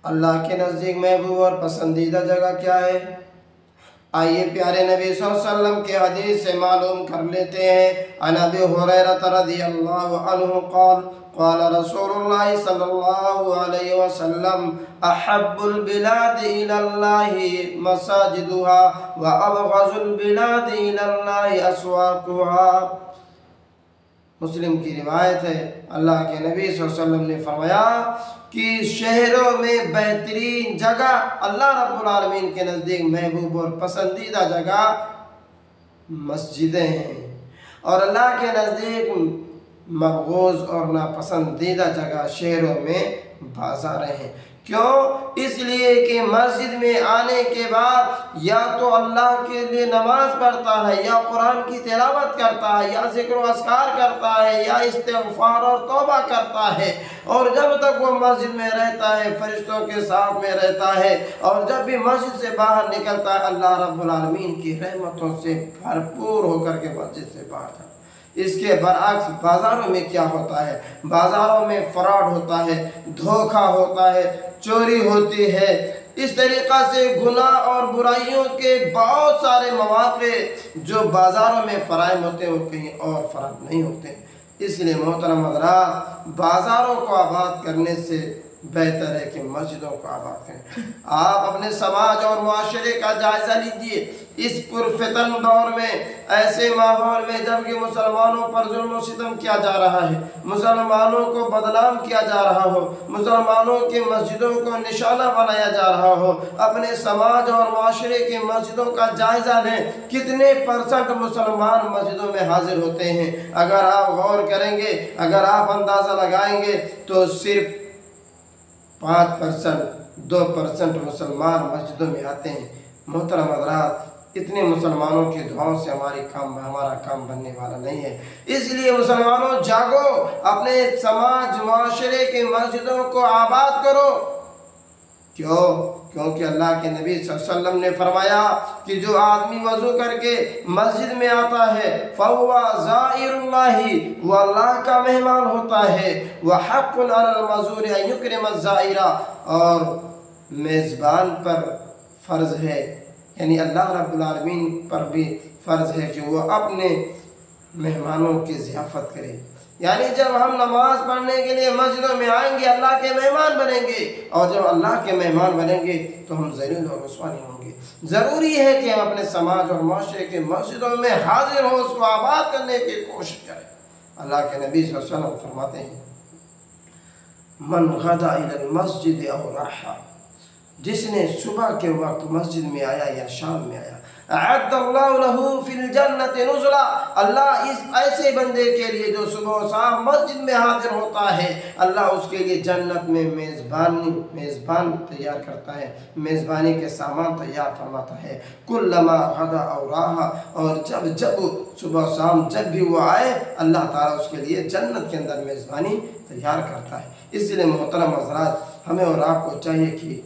اللہ کے نزدیک محبوب اور پسندیدہ جگہ کیا ہے؟ آئیے پیارے نبی صلی اللہ علیہ وسلم کے حدیث سے معلوم کر لیتے ہیں۔ عن ابی ہریرہ رضی اللہ عنہ قال قال رسول اللہ صلی اللہ علیہ وسلم احب البلاد الى اللہ مساجدها وابغض البلاد الى اللہ اسواقها۔ مسلم کی روایت ہے، اللہ کے نبی صلی اللہ علیہ وسلم نے فرمایا کہ شہروں میں بہترین جگہ اللہ رب العالمین کے نزدیک محبوب اور پسندیدہ جگہ مسجدیں ہیں، اور اللہ کے نزدیک مبغوض اور ناپسندیدہ جگہ شہروں میں بازاریں ہیں۔ کیوں؟ اس لیے کہ مسجد میں آنے کے بعد یا تو اللہ کے لیے نماز پڑھتا ہے، یا قرآن کی تلاوت کرتا ہے، یا ذکر و اذکار کرتا ہے، یا استغفار اور توبہ کرتا ہے، اور جب تک وہ مسجد میں رہتا ہے فرشتوں کے ساتھ میں رہتا ہے، اور جب بھی مسجد سے باہر نکلتا ہے اللہ رب العالمین کی رحمتوں سے بھرپور ہو کر کے مسجد سے باہر جاتا ہے۔ اس کے برعکس بازاروں میں کیا ہوتا ہے؟ بازاروں میں فراڈ ہوتا ہے، دھوکہ ہوتا ہے، چوری ہوتی ہے، اس طریقہ سے گناہ اور برائیوں کے بہت سارے مواقع جو بازاروں میں فراہم ہوتے ہیں وہ کہیں اور فراہم نہیں ہوتے ہیں۔ اس لیے محترم حضرات، بازاروں کو آباد کرنے سے بہتر ہے کہ مسجدوں کو آباد کریں۔ آپ اپنے سماج اور معاشرے کا جائزہ لیجئے۔ اس پرفتن دور میں، ایسے ماحول میں جب کہ مسلمانوں پر ظلم و ستم کیا جا رہا ہے، مسلمانوں کو بدنام کیا جا رہا ہو، مسلمانوں کی مسجدوں کو نشانہ بنایا جا رہا ہو، اپنے سماج اور معاشرے کی مسجدوں کا جائزہ لیں۔ کتنے % مسلمان مسجدوں میں حاضر ہوتے ہیں؟ اگر آپ غور کریں گے، اگر آپ اندازہ لگائیں گے تو صرف 5%، 2% مسلمان مسجدوں میں آتے ہیں۔ محترم حضرات، اتنے مسلمانوں کی دعاؤں سے ہمارا کام بننے والا نہیں ہے۔ اس لیے مسلمانوں جاگو، اپنے سماج معاشرے کی مسجدوں کو آباد کرو۔ کیوں؟ کیونکہ اللہ کے نبی صلی اللہ علیہ وسلم نے فرمایا کہ جو آدمی وضو کر کے مسجد میں آتا ہے فَهُوَ زَائِرُ اللَّهِ، وہ اللہ کا مہمان ہوتا ہے۔ وَحَقٌّ عَلَى الْمَزُورِ أَن يُكْرِمَ الزَّائِرَ، اور میزبان پر فرض ہے، یعنی اللہ رب العالمین پر بھی فرض ہے کہ وہ اپنے مہمانوں کی ضیافت کرے۔ یعنی جب ہم نماز پڑھنے کے لیے مسجدوں میں آئیں گے اللہ کے مہمان بنیں گے، اور جب اللہ کے مہمان بنیں گے تو ہم ذلیل اور رسوا نہیں ہوں گے۔ ضروری ہے کہ ہم اپنے سماج اور معاشرے کے مسجدوں میں حاضر ہوں، اس کو آباد کرنے کی کوشش کریں۔ اللہ کے نبی صلی اللہ علیہ وسلم فرماتے ہیں من غدا الی المسجد او راحا، جس نے صبح کے وقت مسجد میں آیا یا شام میں آیا، اعد اللہ لہ فی الجنت نزلا، اللہ اس ایسے بندے کے لیے جو صبح و شام مسجد میں حاضر ہوتا ہے، اللہ اس کے لیے جنت میں میزبان تیار کرتا ہے، میزبانی کے سامان تیار فرماتا ہے۔ کلما غدا او راحا، اور جب صبح و شام جب بھی وہ آئے اللہ تعالیٰ اس کے لیے جنت کے اندر میزبانی تیار کرتا ہے۔ اس لیے محترم حضرات، ہمیں اور آپ کو چاہیے کہ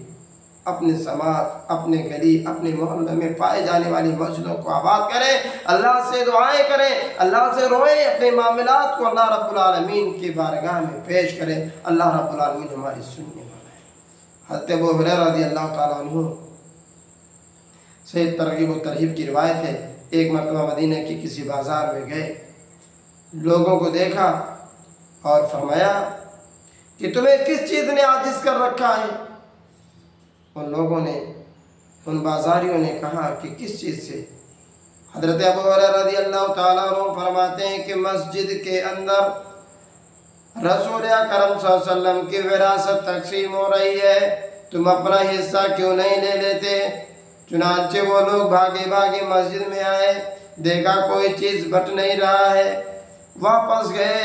اپنے سماج، اپنے گلی، اپنے محلے میں پائے جانے والی مسجدوں کو آباد کریں، اللہ سے دعائیں کریں، اللہ سے روئیں، اپنے معاملات کو اللہ رب العالمین کی بارگاہ میں پیش کریں۔ اللہ رب العالمین ہماری سننے والا ہے۔ حضرت ابو ہریرہ رضی اللہ تعالیٰ عنہ سے ترغیب و ترہیب کی روایت ہے، ایک مرتبہ مدینہ کی کسی بازار میں گئے، لوگوں کو دیکھا اور فرمایا کہ تمہیں کس چیز نے عاجز کر رکھا ہے؟ ان لوگوں نے، ان بازاریوں نے کہا کہ کس چیز سے؟ حضرت ابو ہریرہ رضی اللہ تعالیٰ عنہ فرماتے ہیں کہ مسجد کے اندر رسول اکرم صلی اللہ علیہ وسلم کی وراثت تقسیم ہو رہی ہے، تم اپنا حصہ کیوں نہیں لے لیتے؟ چنانچہ وہ لوگ بھاگے مسجد میں آئے، دیکھا کوئی چیز بٹ نہیں رہا ہے، واپس گئے،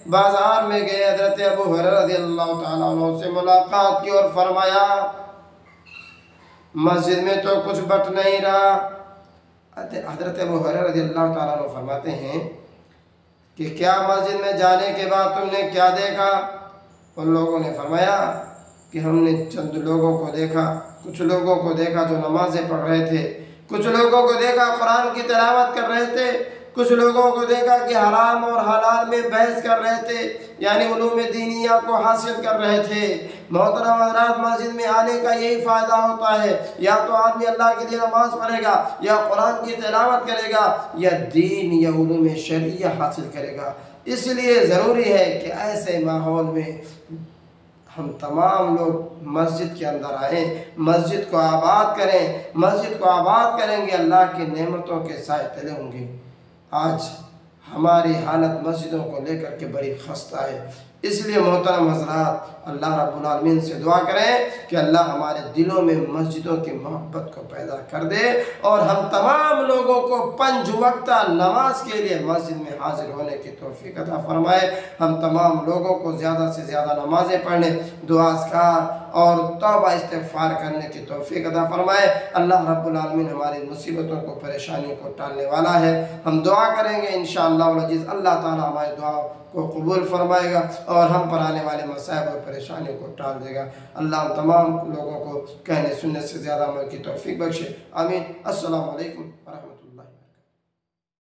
بازار میں گئے، حضرت ابو ہریرہ رضی اللہ تعالیٰ عنہ سے ملاقات کی اور فرمایا مسجد میں تو کچھ بٹ نہیں رہا۔ حضرت ابو ہریرہ رضی اللہ تعالیٰ عنہ فرماتے ہیں کہ کیا مسجد میں جانے کے بعد تم نے کیا دیکھا؟ ان لوگوں نے فرمایا کہ ہم نے چند لوگوں کو دیکھا، کچھ لوگوں کو دیکھا جو نمازیں پڑھ رہے تھے، کچھ لوگوں کو دیکھا قرآن کی تلاوت کر رہے تھے، کچھ لوگوں کو دیکھا کہ حرام اور حلال میں بحث کر رہے تھے، یعنی علوم دینیہ کو حاصل کر رہے تھے۔ محترم حضرات، مسجد میں آنے کا یہی فائدہ ہوتا ہے، یا تو آدمی اللہ کے لیے نماز پڑھے گا، یا قرآن کی تلاوت کرے گا، یا دین یا علوم شرعیہ حاصل کرے گا۔ اس لیے ضروری ہے کہ ایسے ماحول میں ہم تمام لوگ مسجد کے اندر آئیں، مسجد کو آباد کریں۔ مسجد کو آباد کریں گے، اللہ کی نعمتوں کے سائے تلے ہوں گے۔ آج ہماری حالت مسجدوں کو لے کر کے بڑی خستہ ہے، اس لیے محترم حضرات اللہ رب العالمین سے دعا کریں کہ اللہ ہمارے دلوں میں مسجدوں کی محبت کو پیدا کر دے، اور ہم تمام لوگوں کو 5 وقتہ نماز کے لیے مسجد میں حاضر ہونے کی توفیق عطا فرمائے۔ ہم تمام لوگوں کو زیادہ سے زیادہ نمازیں پڑھنے، دعا اذکار اور توبہ استغفار کرنے کی توفیق عطا فرمائے۔ اللہ رب العالمین ہماری مصیبتوں کو، پریشانیوں کو ٹالنے والا ہے۔ ہم دعا کریں گے انشاءاللہ العزیز، اللہ تعالیٰ ہماری دعا کو قبول فرمائے گا اور ہم پر آنے والے مصائب اور پریشانیوں کو ٹال دے گا۔ اللہ ہم تمام لوگوں کو کہنے سننے سے زیادہ عمل کی توفیق بخشے، آمین۔ السلام علیکم ورحمۃ اللہ۔